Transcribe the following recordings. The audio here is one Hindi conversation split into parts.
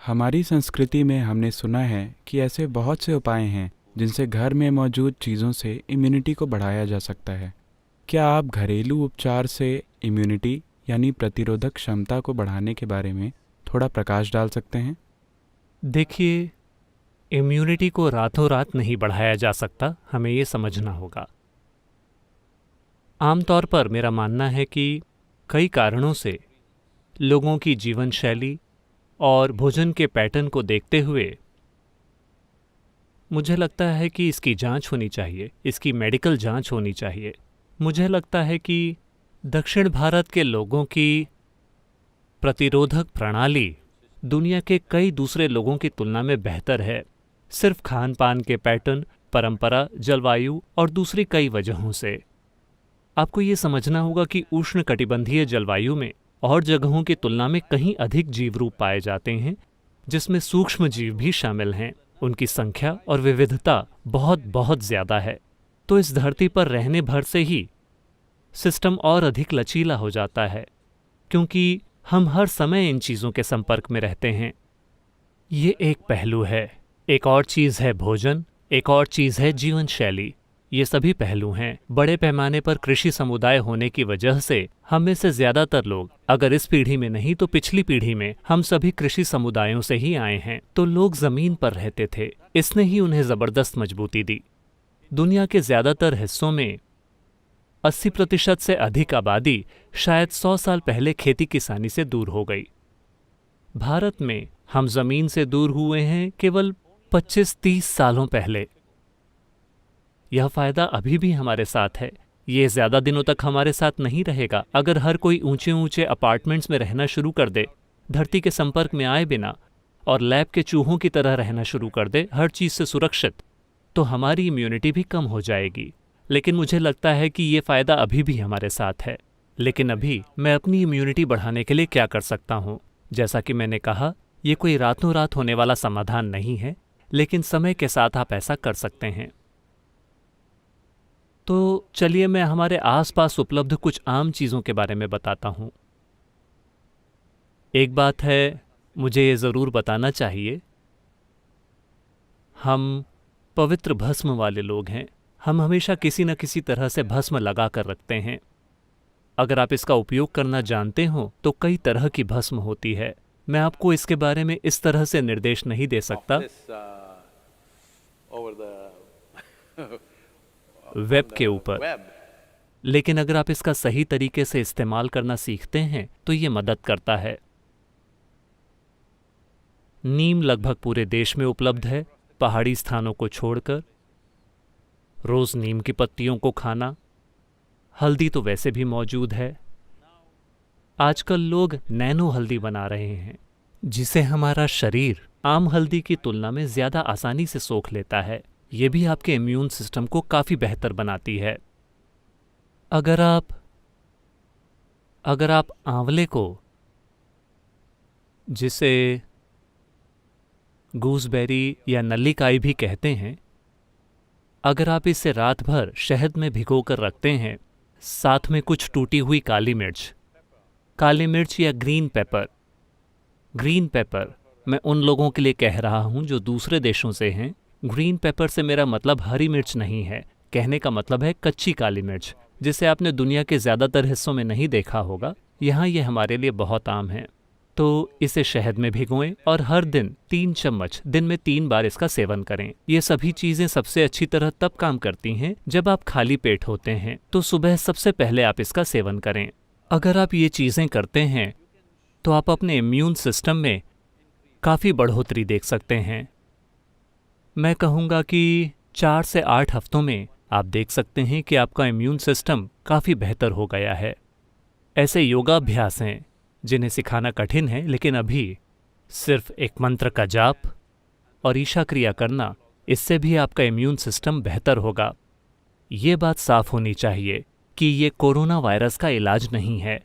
हमारी संस्कृति में हमने सुना है कि ऐसे बहुत से उपाय हैं जिनसे घर में मौजूद चीज़ों से इम्यूनिटी को बढ़ाया जा सकता है। क्या आप घरेलू उपचार से इम्यूनिटी यानी प्रतिरोधक क्षमता को बढ़ाने के बारे में थोड़ा प्रकाश डाल सकते हैं? देखिए, इम्यूनिटी को रातों रात नहीं बढ़ाया जा सकता, हमें ये समझना होगा। आमतौर पर मेरा मानना है कि कई कारणों से लोगों की जीवन शैली और भोजन के पैटर्न को देखते हुए मुझे लगता है कि इसकी जांच होनी चाहिए, इसकी मेडिकल जांच होनी चाहिए। मुझे लगता है कि दक्षिण भारत के लोगों की प्रतिरोधक प्रणाली दुनिया के कई दूसरे लोगों की तुलना में बेहतर है, सिर्फ खान पान के पैटर्न, परंपरा, जलवायु और दूसरी कई वजहों से। आपको ये समझना होगा कि उष्णकटिबंधीय जलवायु में और जगहों की तुलना में कहीं अधिक जीव रूप पाए जाते हैं, जिसमें सूक्ष्म जीव भी शामिल हैं। उनकी संख्या और विविधता बहुत बहुत ज़्यादा है। तो इस धरती पर रहने भर से ही सिस्टम और अधिक लचीला हो जाता है, क्योंकि हम हर समय इन चीज़ों के संपर्क में रहते हैं। ये एक पहलू है। एक और चीज़ है भोजन, एक और चीज़ है जीवन शैली। ये सभी पहलू हैं। बड़े पैमाने पर कृषि समुदाय होने की वजह से हम में से ज़्यादातर लोग, अगर इस पीढ़ी में नहीं तो पिछली पीढ़ी में, हम सभी कृषि समुदायों से ही आए हैं। तो लोग ज़मीन पर रहते थे, इसने ही उन्हें ज़बरदस्त मजबूती दी। दुनिया के ज़्यादातर हिस्सों में 80% से अधिक आबादी शायद 100 साल पहले खेती किसानी से दूर हो गई। भारत में हम ज़मीन से दूर हुए हैं केवल 25-30 सालों पहले। यह फ़ायदा अभी भी हमारे साथ है। ये ज़्यादा दिनों तक हमारे साथ नहीं रहेगा। अगर हर कोई ऊंचे ऊंचे अपार्टमेंट्स में रहना शुरू कर दे, धरती के संपर्क में आए बिना, और लैब के चूहों की तरह रहना शुरू कर दे, हर चीज़ से सुरक्षित, तो हमारी इम्यूनिटी भी कम हो जाएगी। लेकिन मुझे लगता है कि ये फ़ायदा अभी भी हमारे साथ है। लेकिन अभी मैं अपनी इम्यूनिटी बढ़ाने के लिए क्या कर सकता हूँ? जैसा कि मैंने कहा, ये कोई रातों रात होने वाला समाधान नहीं है, लेकिन समय के साथ आप ऐसा कर सकते हैं। तो चलिए मैं हमारे आसपास उपलब्ध कुछ आम चीज़ों के बारे में बताता हूँ। एक बात है, मुझे ये ज़रूर बताना चाहिए, हम पवित्र भस्म वाले लोग हैं। हम हमेशा किसी न किसी तरह से भस्म लगा कर रखते हैं। अगर आप इसका उपयोग करना जानते हो तो कई तरह की भस्म होती है। मैं आपको इसके बारे में इस तरह से निर्देश नहीं दे सकता वेब के ऊपर, लेकिन अगर आप इसका सही तरीके से इस्तेमाल करना सीखते हैं तो ये मदद करता है। नीम लगभग पूरे देश में उपलब्ध है, पहाड़ी स्थानों को छोड़कर। रोज नीम की पत्तियों को खाना। हल्दी तो वैसे भी मौजूद है। आजकल लोग नैनो हल्दी बना रहे हैं, जिसे हमारा शरीर आम हल्दी की तुलना में ज़्यादा आसानी से सोख लेता है। ये भी आपके इम्यून सिस्टम को काफ़ी बेहतर बनाती है। अगर आप आंवले को, जिसे गूसबेरी या नल्लीकाई भी कहते हैं, अगर आप इसे रात भर शहद में भिगोकर रखते हैं, साथ में कुछ टूटी हुई काली मिर्च या ग्रीन पेपर, मैं उन लोगों के लिए कह रहा हूं जो दूसरे देशों से हैं। ग्रीन पेपर से मेरा मतलब हरी मिर्च नहीं है, कहने का मतलब है कच्ची काली मिर्च, जिसे आपने दुनिया के ज़्यादातर हिस्सों में नहीं देखा होगा। यहाँ ये हमारे लिए बहुत आम है। तो इसे शहद में भिगोएं और हर दिन 3 चम्मच, दिन में 3 बार इसका सेवन करें। ये सभी चीज़ें सबसे अच्छी तरह तब काम करती हैं जब आप खाली पेट होते हैं, तो सुबह सबसे पहले आप इसका सेवन करें। अगर आप ये चीज़ें करते हैं तो आप अपने इम्यून सिस्टम में काफ़ी बढ़ोतरी देख सकते हैं। मैं कहूँगा कि 4 से 8 हफ्तों में आप देख सकते हैं कि आपका इम्यून सिस्टम काफ़ी बेहतर हो गया है। ऐसे योगाभ्यास हैं जिन्हें सिखाना कठिन है, लेकिन अभी सिर्फ एक मंत्र का जाप और ईशा क्रिया करना, इससे भी आपका इम्यून सिस्टम बेहतर होगा। ये बात साफ होनी चाहिए कि ये कोरोना वायरस का इलाज नहीं है,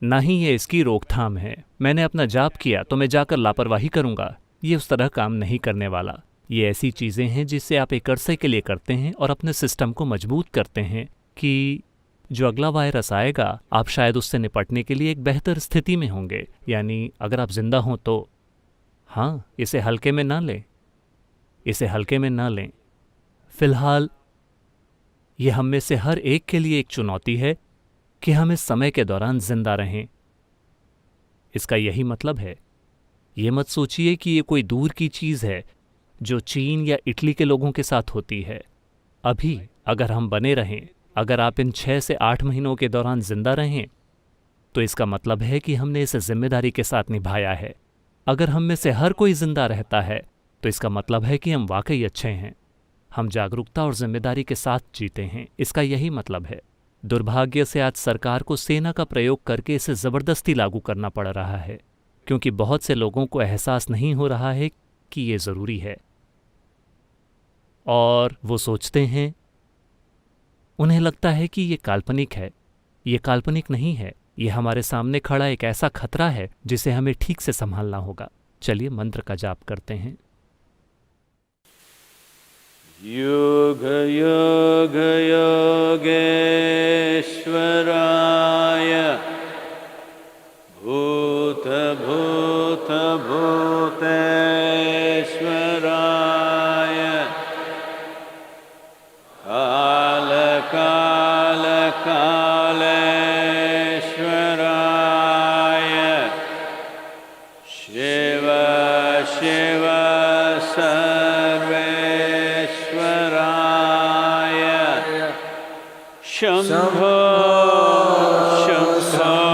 ना ही ये इसकी रोकथाम है। मैंने अपना जाप किया तो मैं जाकर लापरवाही करूँगा, ये उस तरह काम नहीं करने वाला। ये ऐसी चीज़ें हैं जिससे आप एक अरसे के लिए करते हैं और अपने सिस्टम को मजबूत करते हैं कि जो अगला वायरस आएगा आप शायद उससे निपटने के लिए एक बेहतर स्थिति में होंगे। यानी अगर आप जिंदा हों तो हाँ, इसे हल्के में ना लें, इसे हल्के में ना लें। फिलहाल ये हम में से हर एक के लिए एक चुनौती है कि हम इस समय के दौरान जिंदा रहें। इसका यही मतलब है। ये मत सोचिए कि ये कोई दूर की चीज़ है जो चीन या इटली के लोगों के साथ होती है। अभी अगर हम बने रहें, अगर आप इन 6 से 8 महीनों के दौरान जिंदा रहें, तो इसका मतलब है कि हमने इसे जिम्मेदारी के साथ निभाया है। अगर हम में से हर कोई जिंदा रहता है, तो इसका मतलब है कि हम वाकई अच्छे हैं। हम जागरूकता और जिम्मेदारी के साथ जीते हैं। इसका यही मतलब है। दुर्भाग्य से आज सरकार को सेना का प्रयोग करके इसे ज़बरदस्ती लागू करना पड़ रहा है, क्योंकि बहुत से लोगों को एहसास नहीं हो रहा है कि ये ज़रूरी है। और वो सोचते हैं, उन्हें लगता है कि ये काल्पनिक है। ये काल्पनिक नहीं है, ये हमारे सामने खड़ा एक ऐसा खतरा है जिसे हमें ठीक से संभालना होगा। चलिए मंत्र का जाप करते हैं। योग योग योगेश्वराय भूत भूत भूतेश्वराय काल काल कालेश्वराय शिव शिव सर्वेश्वराय शंभो शंभो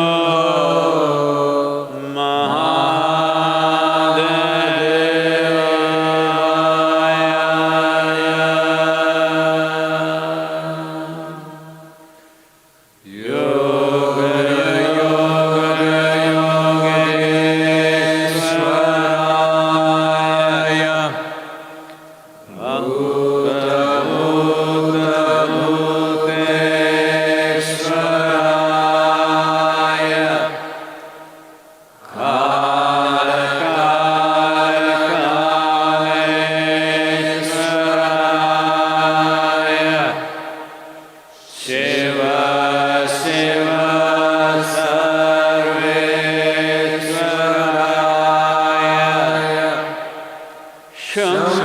Shum